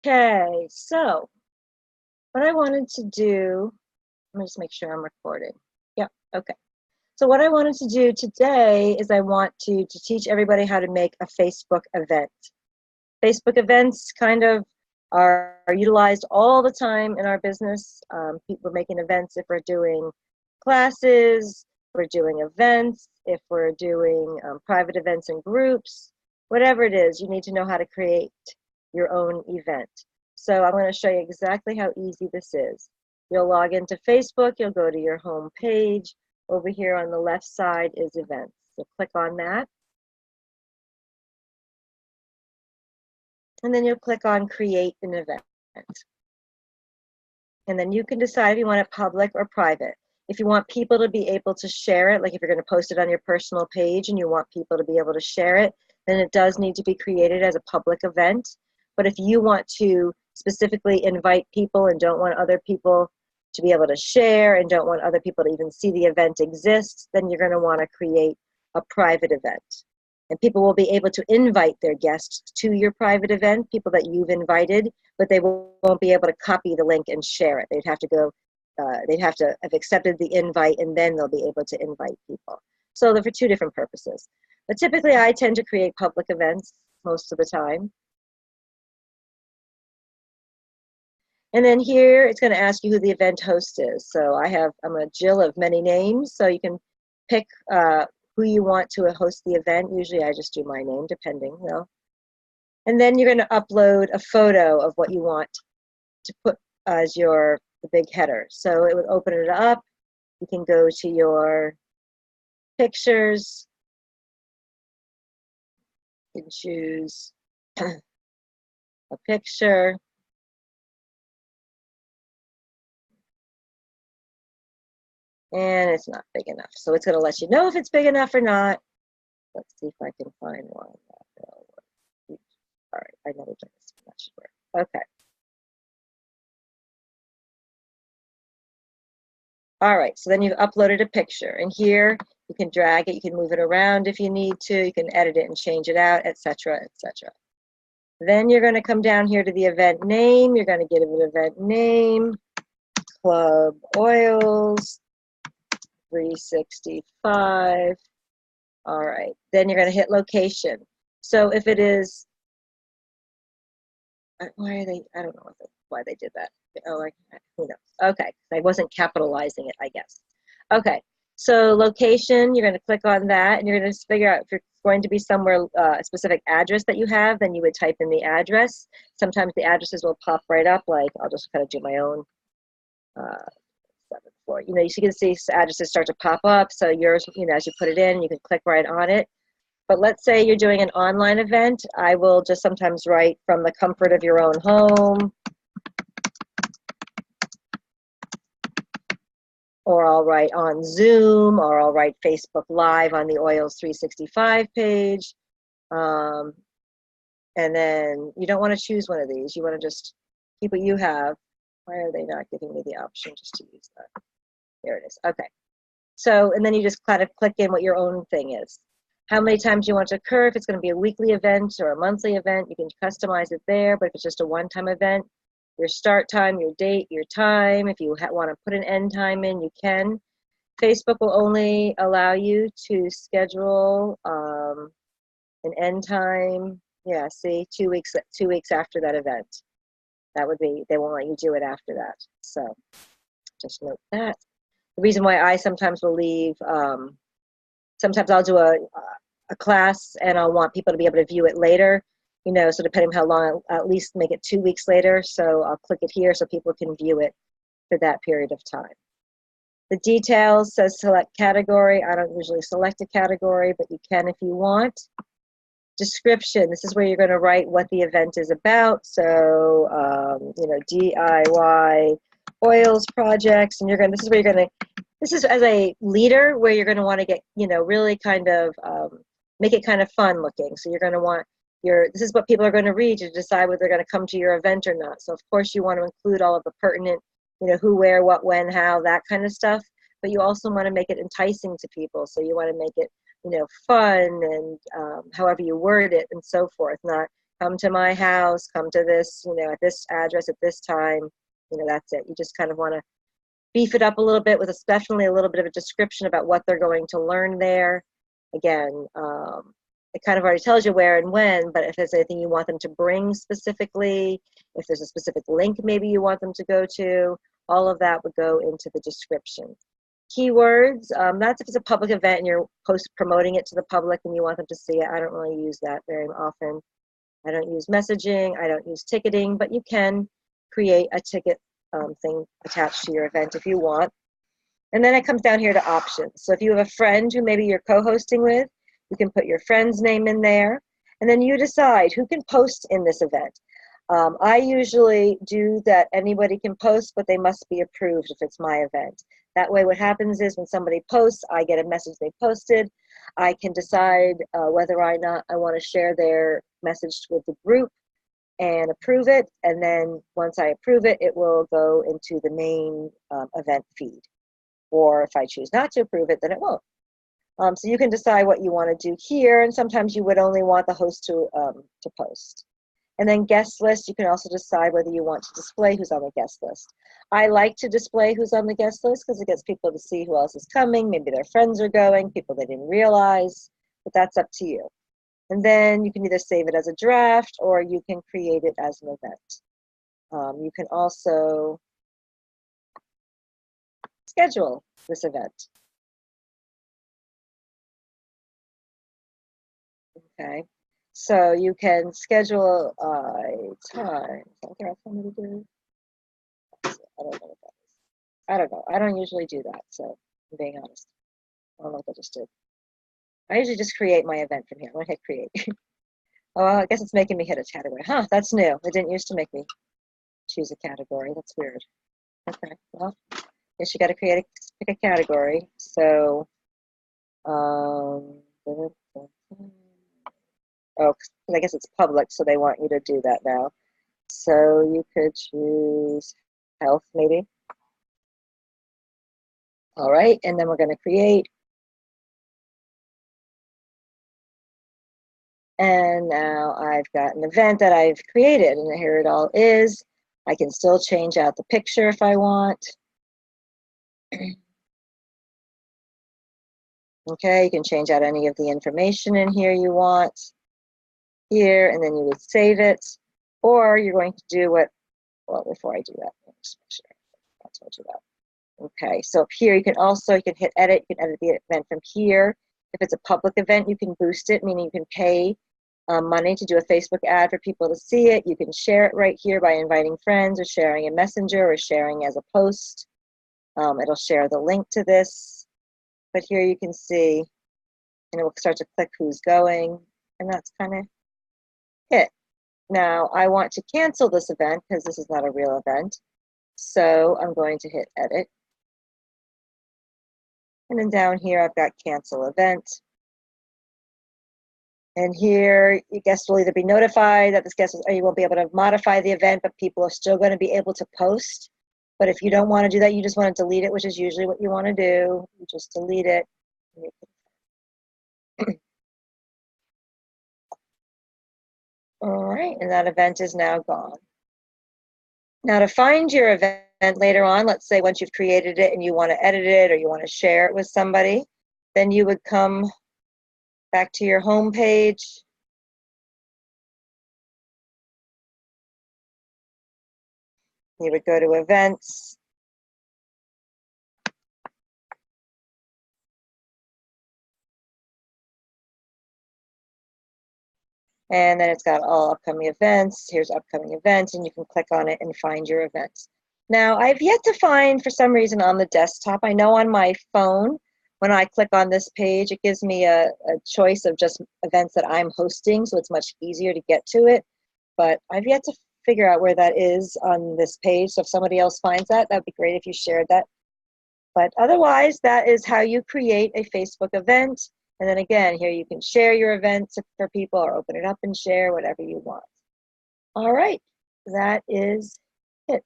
Okay, so what I wanted to do, let me just make sure I'm recording. Yep, okay. So what I wanted to do today is I want to teach everybody how to make a Facebook event. Facebook events kind of are utilized all the time in our business. People are making events if we're doing classes, we're doing events, if we're doing private events and groups, whatever it is, you need to know how to create your own event. So I'm going to show you exactly how easy this is. You'll log into Facebook, you'll go to your home page. Over here on the left side is events. So click on that. And then you'll click on create an event. And then you can decide if you want it public or private. If you want people to be able to share it, like if you're going to post it on your personal page and you want people to be able to share it, then it does need to be created as a public event. But if you want to specifically invite people and don't want other people to be able to share and don't want other people to even see the event exist, then you're going to want to create a private event. And people will be able to invite their guests to your private event, people that you've invited, but they won't be able to copy the link and share it. They'd have to go, they'd have to have accepted the invite, and then they'll be able to invite people. So they're for two different purposes. But typically I tend to create public events most of the time. And then here it's going to ask you who the event host is. So I'm a Jill of many names, so you can pick who you want to host the event. Usually I just do my name, depending, you know. And then you're going to upload a photo of what you want to put as the big header. So it would open it up. You can go to your pictures. You can choose a picture. And it's not big enough. So it's going to let you know if it's big enough or not. Let's see if I can find one. All right, I never done this. That should work. Okay. All right, so then you've uploaded a picture. And here you can drag it. You can move it around if you need to. You can edit it and change it out, etc., etc. Then you're going to come down here to the event name. You're going to give it an event name, Club Oils 365. All right, then you're going to hit location. So if it is, why are they, I don't know why they did that. Oh, who knows? Okay, I wasn't capitalizing it, I guess. Okay, so location, you're going to click on that, and you're going to figure out if you're going to be somewhere, a specific address that you have, then you would type in the address. Sometimes the addresses will pop right up, like I'll just kind of do my own 7th floor. You know, you can see addresses start to pop up, so yours, you know, as you put it in, you can click right on it. But let's say you're doing an online event, I will just sometimes write from the comfort of your own home, or I'll write on Zoom, or I'll write Facebook Live on the Oils 365 page. And then you don't want to choose one of these. You want to just keep what you have. Why are they not giving me the option just to use that? There it is. Okay. So, and then you just kind of click in what your own thing is. How many times you want to occur. If it's going to be a weekly event or a monthly event, you can customize it there. But if it's just a one-time event, your start time, your date, your time, if you want to put an end time in, you can. Facebook will only allow you to schedule an end time. Yeah, see, 2 weeks after that event. That would be, they won't let you do it after that. So just note that. The reason why I sometimes will leave, sometimes I'll do a class and I'll want people to be able to view it later, you know, so depending on how long, I'll at least make it 2 weeks later. So I'll click it here so people can view it for that period of time. The details says select category. I don't usually select a category, but you can if you want. Description, this is where you're going to write what the event is about. So, you know, DIY oils projects, and this is where you're going to, this is as a leader where you're going to want to get, you know, really kind of make it kind of fun looking. So you're going to want this is what people are going to read to decide whether they're going to come to your event or not. So of course you want to include all of the pertinent, you know, who, where, what, when, how, that kind of stuff. But you also want to make it enticing to people. So you want to make it, you know, fun and however you word it and so forth. Not, come to my house, come to this, at this address at this time. That's it. You just kind of want to beef it up a little bit with definitely a little bit of a description about what they're going to learn there. Again, it kind of already tells you where and when, but if there's anything you want them to bring specifically, if there's a specific link maybe you want them to go to, all of that would go into the description. Keywords, that's if it's a public event and you're promoting it to the public and you want them to see it. I don't really use that very often. I don't use messaging, I don't use ticketing, but you can create a ticket thing attached to your event if you want. And then it comes down here to options. So if you have a friend who maybe you're co-hosting with, you can put your friend's name in there, and then you decide who can post in this event. I usually do that anybody can post, but they must be approved if it's my event. That way what happens is when somebody posts, I get a message they posted. I can decide whether or not I want to share their message with the group and approve it. And then once I approve it, it will go into the main event feed. Or if I choose not to approve it, then it won't. So you can decide what you want to do here, and sometimes you would only want the host to post. And then guest list, you can also decide whether you want to display who's on the guest list. I like to display who's on the guest list because it gets people to see who else is coming. Maybe their friends are going, people they didn't realize, but that's up to you. And then you can either save it as a draft or you can create it as an event. You can also schedule this event. Okay, so you can schedule a time. Okay, somebody do. I don't know what that is. I don't know. I don't usually do that, so I'm being honest. I don't know what I just did. I usually just create my event from here. I'm gonna hit create. Oh, I guess it's making me hit a category. Huh, that's new. It didn't used to make me choose a category. That's weird. Okay, well, guess you got to pick a category. So, oh, I guess it's public, so they want you to do that now. So you could choose health, maybe. All right, and then we're going to create. And now I've got an event that I've created, and here it all is. I can still change out the picture if I want. Okay, you can change out any of the information in here you want here, and then you would save it. Or you're going to do what, well, before I do that, just make sure I told you that. Okay, so up here you can hit edit, you can edit the event from here. If it's a public event, you can boost it, meaning you can pay money to do a Facebook ad for people to see it. You can share it right here by inviting friends or sharing in Messenger or sharing as a post. It'll share the link to this. But here you can see, and it will start to click who's going, and that's kind of it. Now, I want to cancel this event because this is not a real event. So I'm going to hit edit. And then down here, I've got cancel event. And here, your guest will either be notified that this guest or you won't be able to modify the event, but people are still going to be able to post. But if you don't want to do that, you just want to delete it, which is usually what you want to do. You just delete it. All right, and that event is now gone. Now to find your event later on, let's say once you've created it and you want to edit it or you want to share it with somebody, then you would come back to your home page. You would go to events. And then it's got all upcoming events. Here's upcoming events, and you can click on it and find your events. Now, I've yet to find, for some reason, on the desktop, I know on my phone, when I click on this page, it gives me a choice of just events that I'm hosting, so it's much easier to get to it. But I've yet to figure out where that is on this page, so if somebody else finds that, that'd be great if you shared that. But otherwise, that is how you create a Facebook event. And then again, here you can share your events for people or open it up and share whatever you want. All right, that is it.